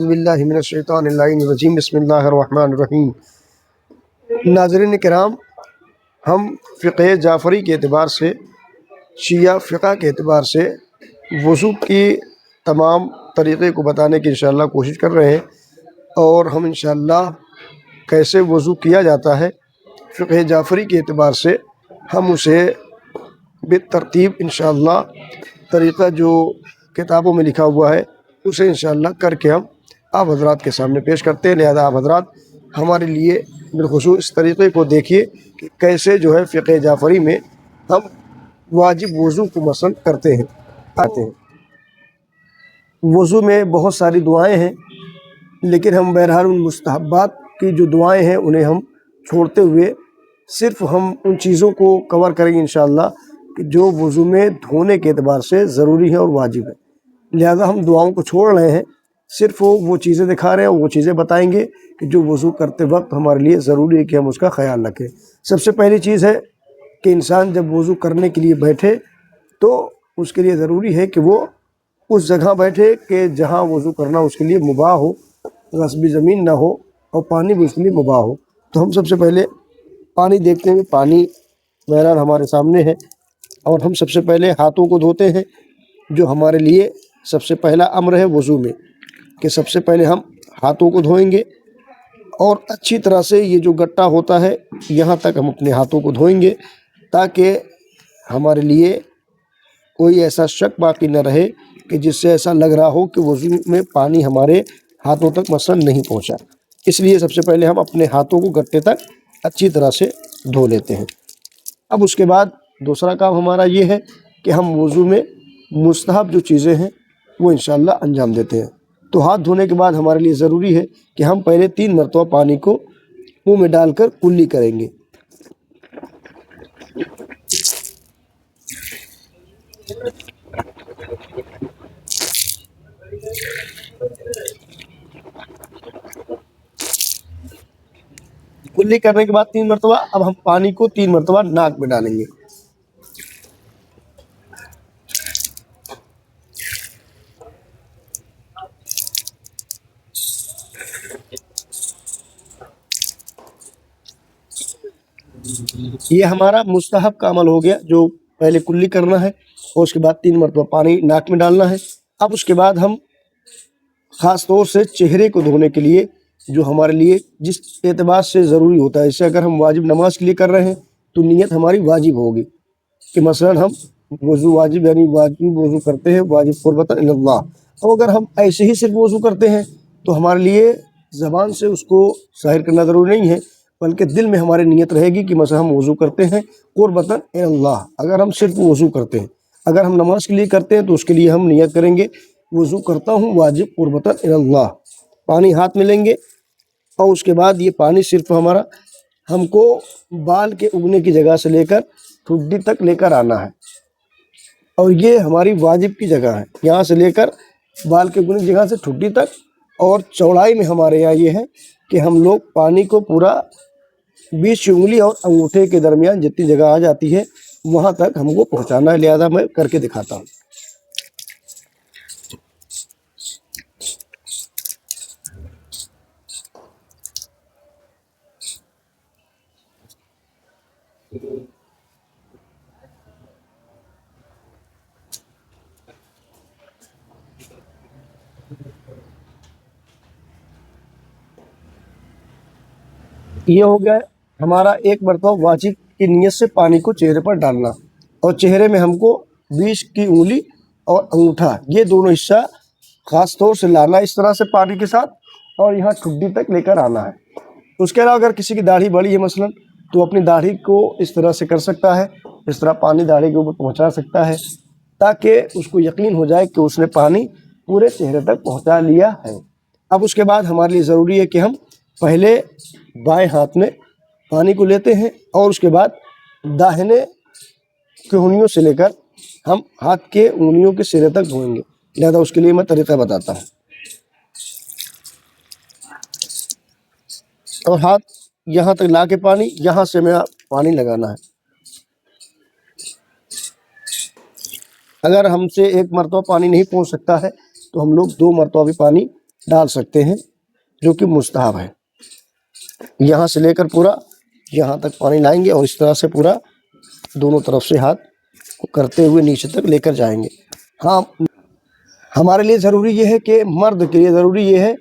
باللہ من الشیطان اللعین الرجیم بسم اللہ الرحمن الرحیم۔ ناظرین کرام، ہم فقہ جعفری کے اعتبار سے، شیعہ فقہ کے اعتبار سے وضو کی تمام طریقے کو بتانے کی انشاءاللہ کوشش کر رہے ہیں، اور ہم انشاءاللہ کیسے وضو کیا جاتا ہے فقہ جعفری کے اعتبار سے ہم اسے بالترتیب انشاءاللہ طریقہ جو کتابوں میں لکھا ہوا ہے اسے انشاءاللہ کر کے ہم آپ حضرات کے سامنے پیش کرتے ہیں۔ لہذا آپ حضرات ہمارے لیے بالخصوص اس طریقے کو دیکھیے کہ کیسے جو ہے فقہ جعفری میں ہم واجب وضو کو مثلا کرتے ہیں آتے ہیں۔ وضو میں بہت ساری دعائیں ہیں، لیکن ہم بہرحال ان مستحبات کی جو دعائیں ہیں انہیں ہم چھوڑتے ہوئے صرف ہم ان چیزوں کو کور کریں گے انشاءاللہ کہ جو وضو میں دھونے کے اعتبار سے ضروری ہے اور واجب ہے۔ لہذا ہم دعاؤں کو چھوڑ رہے ہیں، صرف وہ چیزیں دکھا رہے ہیں، وہ چیزیں بتائیں گے کہ جو وضو کرتے وقت ہمارے لیے ضروری ہے کہ ہم اس کا خیال رکھیں۔ سب سے پہلی چیز ہے کہ انسان جب وضو کرنے کے لیے بیٹھے تو اس کے لیے ضروری ہے کہ وہ اس جگہ بیٹھے کہ جہاں وضو کرنا اس کے لیے مباح ہو، غصبی زمین نہ ہو اور پانی بھی اس کے لیے مباح ہو۔ تو ہم سب سے پہلے پانی دیکھتے ہیں، پانی بہرحال ہمارے سامنے ہے، اور ہم سب سے پہلے ہاتھوں کو دھوتے ہیں، جو ہمارے لیے سب سے پہلا امر ہے وضو میں کہ سب سے پہلے ہم ہاتھوں کو دھوئیں گے، اور اچھی طرح سے یہ جو گٹا ہوتا ہے یہاں تک ہم اپنے ہاتھوں کو دھوئیں گے، تاکہ ہمارے لیے کوئی ایسا شک باقی نہ رہے کہ جس سے ایسا لگ رہا ہو کہ وضو میں پانی ہمارے ہاتھوں تک مثلا نہیں پہنچا۔ اس لیے سب سے پہلے ہم اپنے ہاتھوں کو گٹے تک اچھی طرح سے دھو لیتے ہیں۔ اب اس کے بعد دوسرا کام ہمارا یہ ہے کہ ہم وضو میں مستحب جو چیزیں ہیں وہ انشاءاللہ انجام دیتے ہیں۔ تو ہاتھ دھونے کے بعد ہمارے لیے ضروری ہے کہ ہم پہلے 3 مرتبہ پانی کو منہ میں ڈال کر کلی کریں گے۔ کلی کرنے کے بعد 3 مرتبہ اب ہم پانی کو 3 مرتبہ ناک میں ڈالیں گے۔ یہ ہمارا مستحب کا عمل ہو گیا، جو پہلے کلی کرنا ہے اور اس کے بعد 3 مرتبہ پانی ناک میں ڈالنا ہے۔ اب اس کے بعد ہم خاص طور سے چہرے کو دھونے کے لیے جو ہمارے لیے جس اعتبار سے ضروری ہوتا ہے، اسے اگر ہم واجب نماز کے لیے کر رہے ہیں تو نیت ہماری واجب ہوگی کہ مثلا ہم وضو واجب یعنی واجب وضو کرتے ہیں، واجب قربۃ اللہ۔ اور اگر ہم ایسے ہی صرف وضو کرتے ہیں تو ہمارے لیے زبان سے اس کو ظاہر کرنا ضروری نہیں ہے، بلکہ دل میں ہماری نیت رہے گی کہ مثلا ہم وضو کرتے ہیں قربۃ اللہ۔ اگر ہم صرف وضو کرتے ہیں، اگر ہم نماز کے لیے کرتے ہیں تو اس کے لیے ہم نیت کریں گے وضو کرتا ہوں واجب قربۃ اللہ۔ پانی ہاتھ میں لیں گے، اور اس کے بعد یہ پانی صرف ہم کو بال کے اگنے کی جگہ سے لے کر ٹھڈی تک لے کر آنا ہے، اور یہ ہماری واجب کی جگہ ہے، یہاں سے لے کر بال کے اگنے کی جگہ سے ٹھڈی تک۔ اور چوڑائی میں ہمارے یہاں یہ ہے کہ ہم لوگ پانی کو پورا 20 انگلی اور انگوٹھے کے درمیان جتنی جگہ آ جاتی ہے وہاں تک ہم کو پہنچانا ہے۔ لہذا میں کر کے دکھاتا ہوں۔ یہ ہو گیا ہمارا ایک مرتبہ واجب کی نیت سے پانی کو چہرے پر ڈالنا، اور چہرے میں ہم کو 20 کی انگلی اور انگوٹھا یہ دونوں حصہ خاص طور سے لانا اس طرح سے پانی کے ساتھ، اور یہاں ٹھڈی تک لے کر آنا ہے۔ اس کے علاوہ اگر کسی کی داڑھی بڑی ہے مثلا تو اپنی داڑھی کو اس طرح سے کر سکتا ہے، اس طرح پانی داڑھی کے اوپر پہنچا سکتا ہے، تاکہ اس کو یقین ہو جائے کہ اس نے پانی پورے چہرے تک پہنچا لیا ہے۔ اب اس کے بعد ہمارے لیے ضروری ہے کہ ہم پہلے بائیں ہاتھ میں پانی کو لیتے ہیں، اور اس کے بعد داہنے کی انگلیوں سے لے کر ہم ہاتھ کے انگلیوں کے سرے تک دھوئیں گے۔ لہذا اس کے لیے میں طریقہ بتاتا ہوں۔ اور ہاتھ یہاں تک لا کے پانی یہاں سے میں پانی لگانا ہے۔ اگر ہم سے ایک مرتبہ پانی نہیں پہنچ سکتا ہے تو ہم لوگ 2 مرتبہ بھی پانی ڈال سکتے ہیں جو کہ مستحب ہے۔ یہاں سے لے کر پورا یہاں تک پانی لائیں گے اور اس طرح سے پورا دونوں طرف سے ہاتھ کو کرتے ہوئے نیچے تک لے کر جائیں گے۔ ہاں، ہمارے لیے ضروری یہ ہے کہ مرد کے لیے ضروری یہ ہے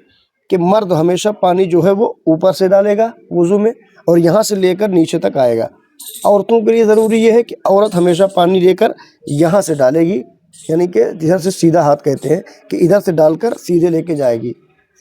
کہ مرد ہمیشہ پانی جو ہے وہ اوپر سے ڈالے گا وضو میں اور یہاں سے لے کر نیچے تک آئے گا۔ عورتوں کے لیے ضروری یہ ہے کہ عورت ہمیشہ پانی لے کر یہاں سے ڈالے گی، یعنی کہ ادھر سے سیدھا ہاتھ کہتے ہیں کہ ادھر سے ڈال کر سیدھے لے کے جائے گی۔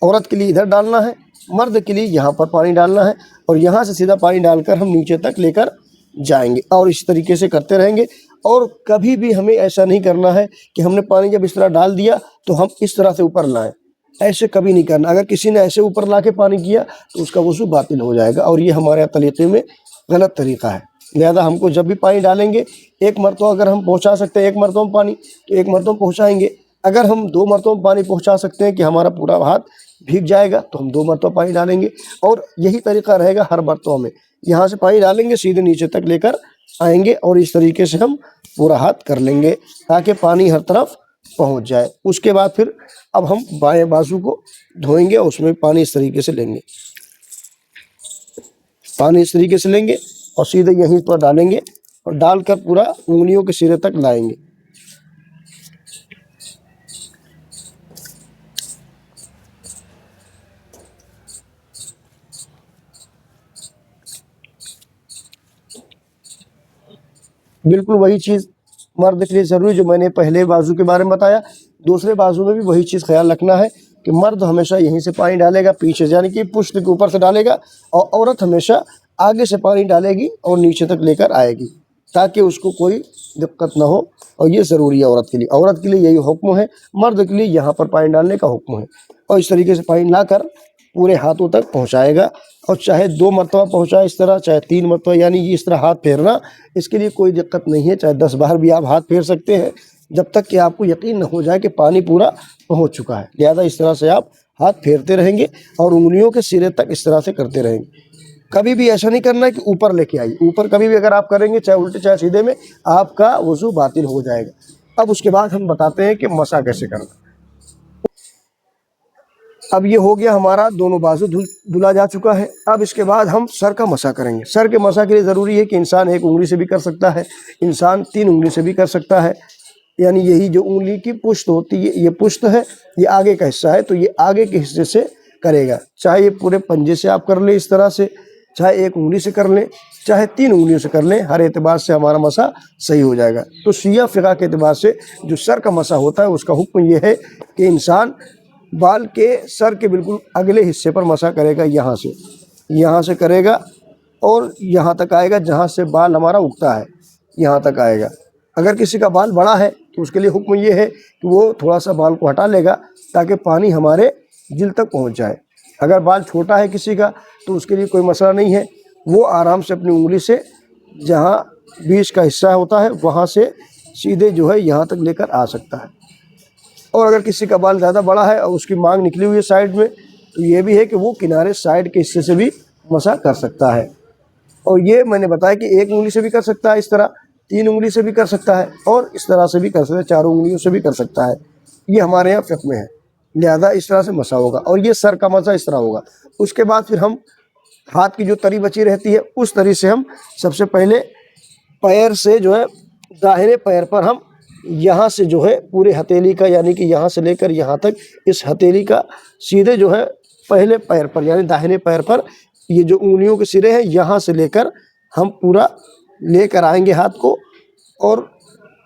عورت کے لیے ادھر ڈالنا ہے، مرد کے لیے یہاں پر پانی ڈالنا ہے اور یہاں سے سیدھا پانی ڈال کر ہم نیچے تک لے کر جائیں گے اور اس طریقے سے کرتے رہیں گے۔ اور کبھی بھی ہمیں ایسا نہیں کرنا ہے کہ ہم نے پانی جب اس طرح ڈال دیا تو ہم اس طرح سے اوپر لائیں، ایسے کبھی نہیں کرنا۔ اگر کسی نے ایسے اوپر لا کے پانی کیا تو اس کا وضو باطل ہو جائے گا اور یہ ہمارے طریقے میں غلط طریقہ ہے۔ لہذا ہم کو جب بھی پانی ڈالیں گے، ایک مرتبہ اگر ہم پہنچا سکتے ہیں ایک مرتبہ پانی تو ایک مرتبہ پہنچائیں گے۔ اگر ہم 2 مرتبہ پانی پہنچا سکتے ہیں کہ ہمارا پورا ہاتھ بھیگ جائے گا تو ہم 2 مرتبہ پانی ڈالیں گے اور یہی طریقہ رہے گا ہر مرتبہ میں۔ یہاں سے پانی ڈالیں گے، سیدھے نیچے تک لے کر آئیں گے اور اس طریقے سے ہم پورا ہاتھ کر لیں گے تاکہ پانی ہر طرف پہنچ جائے۔ اس کے بعد پھر اب ہم بائیں بازو کو دھوئیں گے اور اس میں پانی اس طریقے سے لیں گے، پانی اس طریقے سے لیں گے اور سیدھے یہیں پر ڈالیں گے اور ڈال کر پورا انگلیوں کے سرے تک لائیں گے۔ بالکل وہی چیز مرد کے لیے ضروری جو میں نے پہلے بازو کے بارے میں بتایا، دوسرے بازو میں بھی وہی چیز خیال رکھنا ہے کہ مرد ہمیشہ یہیں سے پانی ڈالے گا پیچھے سے، یعنی کہ پشت کے اوپر سے ڈالے گا، اور عورت ہمیشہ آگے سے پانی ڈالے گی اور نیچے تک لے کر آئے گی تاکہ اس کو کوئی دقت نہ ہو، اور یہ ضروری ہے عورت کے لیے۔ عورت کے لیے یہی حکم ہے، مرد کے لیے یہاں پر پانی ڈالنے کا حکم ہے اور اس طریقے سے پانی لا کر پورے ہاتھوں تک پہنچائے گا، اور چاہے 2 مرتبہ پہنچائے اس طرح، چاہے 3 مرتبہ، یعنی یہ اس طرح ہاتھ پھیرنا اس کے لیے کوئی دقت نہیں ہے، چاہے 10 بار بھی آپ ہاتھ پھیر سکتے ہیں جب تک کہ آپ کو یقین نہ ہو جائے کہ پانی پورا پہنچ چکا ہے۔ لہذا اس طرح سے آپ ہاتھ پھیرتے رہیں گے اور انگلیوں کے سرے تک اس طرح سے کرتے رہیں گے۔ کبھی بھی ایسا نہیں کرنا ہے کہ اوپر لے کے آئیے، اوپر کبھی بھی اگر آپ کریں گے چاہے الٹے چاہے سیدھے میں، آپ کا وضو باطل ہو جائے گا۔ اب اس کے بعد ہم بتاتے ہیں کہ مسح کیسے کرنا۔ اب یہ ہو گیا ہمارا دونوں بازو دھلا جا چکا ہے۔ اب اس کے بعد ہم سر کا مسح کریں گے۔ سر کے مسح کے لیے ضروری ہے کہ انسان 1 انگلی سے بھی کر سکتا ہے، انسان 3 انگلی سے بھی کر سکتا ہے، یعنی یہی جو انگلی کی پشت ہوتی ہے، یہ پشت ہے، یہ آگے کا حصہ ہے، تو یہ آگے کے حصے سے کرے گا، چاہے یہ پورے پنجے سے آپ کر لیں اس طرح سے، چاہے 1 انگلی سے کر لیں، چاہے 3 انگلیوں سے کر لیں، ہر اعتبار سے ہمارا مسح صحیح ہو جائے گا۔ تو شیعہ فقہ کے اعتبار سے جو سر کا مسح ہوتا ہے اس کا حکم یہ ہے کہ انسان بال کے سر کے بالکل اگلے حصے پر مسح کرے گا، یہاں سے کرے گا اور یہاں تک آئے گا جہاں سے بال ہمارا اگتا ہے، یہاں تک آئے گا۔ اگر کسی کا بال بڑا ہے تو اس کے لیے حکم یہ ہے کہ وہ تھوڑا سا بال کو ہٹا لے گا تاکہ پانی ہمارے جلد تک پہنچ جائے۔ اگر بال چھوٹا ہے کسی کا تو اس کے لیے کوئی مسئلہ نہیں ہے، وہ آرام سے اپنی انگلی سے جہاں بیچ کا حصہ ہوتا ہے وہاں سے سیدھے جو ہے یہاں تک لے کر آ سکتا ہے۔ اور اگر کسی کا بال زیادہ بڑا ہے اور اس کی مانگ نکلی ہوئی ہے سائڈ میں تو یہ بھی ہے کہ وہ کنارے سائڈ کے حصے سے بھی مسح کر سکتا ہے۔ اور یہ میں نے بتایا کہ 1 انگلی سے بھی کر سکتا ہے اس طرح، 3 انگلی سے بھی کر سکتا ہے اور اس طرح سے بھی کر سکتا ہے، 4 انگلیوں سے بھی کر سکتا ہے۔ یہ ہمارے یہاں فقہ میں ہے، لہذا اس طرح سے مسح ہوگا اور یہ سر کا مسح اس طرح ہوگا۔ اس کے بعد پھر ہم ہاتھ کی جو تری بچی رہتی ہے اس تری سے ہم سب سے پہلے پیر سے جو ہے داہنے پیر پر ہم یہاں سے جو ہے پورے ہتھیلی کا، یعنی کہ یہاں سے لے کر یہاں تک اس ہتھیلی کا سیدھے جو ہے پہلے پیر پر یعنی داہنے پیر پر یہ جو انگلیوں کے سرے ہیں یہاں سے لے کر ہم پورا لے کر آئیں گے ہاتھ کو، اور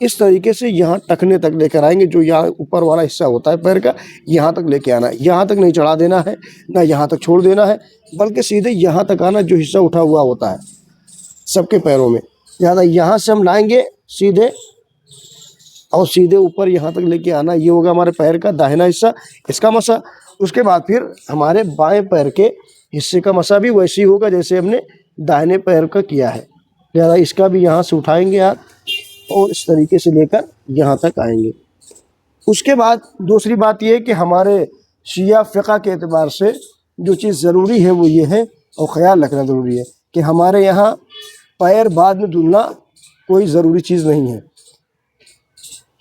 اس طریقے سے یہاں ٹکنے تک لے کر آئیں گے، جو یہاں اوپر والا حصہ ہوتا ہے پیر کا یہاں تک لے کے آنا ہے، یہاں تک نہیں چڑھا دینا ہے نہ یہاں تک چھوڑ دینا ہے، بلکہ سیدھے یہاں تک آنا جو حصہ اٹھا ہوا ہوتا ہے سب کے پیروں میں، لہٰذا یہاں سے ہم لائیں گے سیدھے اور سیدھے اوپر یہاں تک لے کے آنا، یہ ہوگا ہمارے پیر کا داہنا حصہ، اس کا مسح۔ اس کے بعد پھر ہمارے بائیں پیر کے حصے کا مسح بھی ویسے ہی ہوگا جیسے ہم نے داہنے پیر کا کیا ہے، لہٰذا اس کا بھی یہاں سے اٹھائیں گے ہاتھ اور اس طریقے سے لے کر یہاں تک آئیں گے۔ اس کے بعد دوسری بات یہ ہے کہ ہمارے شیعہ فقہ کے اعتبار سے جو چیز ضروری ہے وہ یہ ہے، اور خیال رکھنا ضروری ہے کہ ہمارے یہاں پیر بعد میں دھلنا کوئی ضروری چیز نہیں ہے۔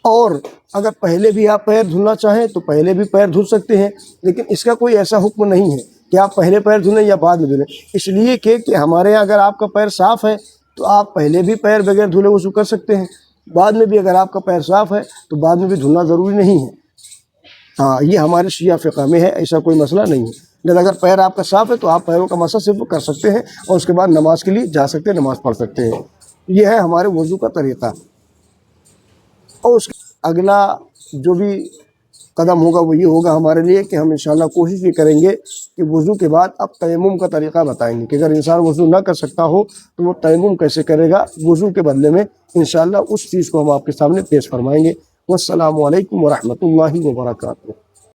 اور اگر پہلے بھی آپ پیر دھلنا چاہیں تو پہلے بھی پیر دھل سکتے ہیں، لیکن اس کا کوئی ایسا حکم نہیں ہے کہ آپ پہلے پیر دھلیں یا بعد میں دھلیں، اس لیے کہ ہمارے یہاں اگر آپ کا پیر صاف ہے تو آپ پہلے بھی پیر بغیر دھلے وضو کر سکتے ہیں، بعد میں بھی اگر آپ کا پیر صاف ہے تو بعد میں بھی دھلنا ضروری نہیں ہے۔ ہاں، یہ ہمارے شیعہ فقہ میں ہے، ایسا کوئی مسئلہ نہیں ہے۔ لیکن اگر پیر آپ کا صاف ہے تو آپ پیروں کا مسح صرف کر سکتے ہیں اور اس کے بعد نماز کے لیے جا سکتے ہیں، نماز پڑھ سکتے ہیں۔ یہ ہے ہمارے وضو کا طریقہ۔ اور اس اگلا جو بھی قدم ہوگا وہ یہ ہوگا ہمارے لیے کہ ہم انشاءاللہ کوشش یہ کریں گے کہ وضو کے بعد اب تیمم کا طریقہ بتائیں گے کہ اگر انسان وضو نہ کر سکتا ہو تو وہ تیمم کیسے کرے گا وضو کے بدلے میں، انشاءاللہ اس چیز کو ہم آپ کے سامنے پیش فرمائیں گے۔ والسلام علیکم ورحمۃ اللہ وبرکاتہ۔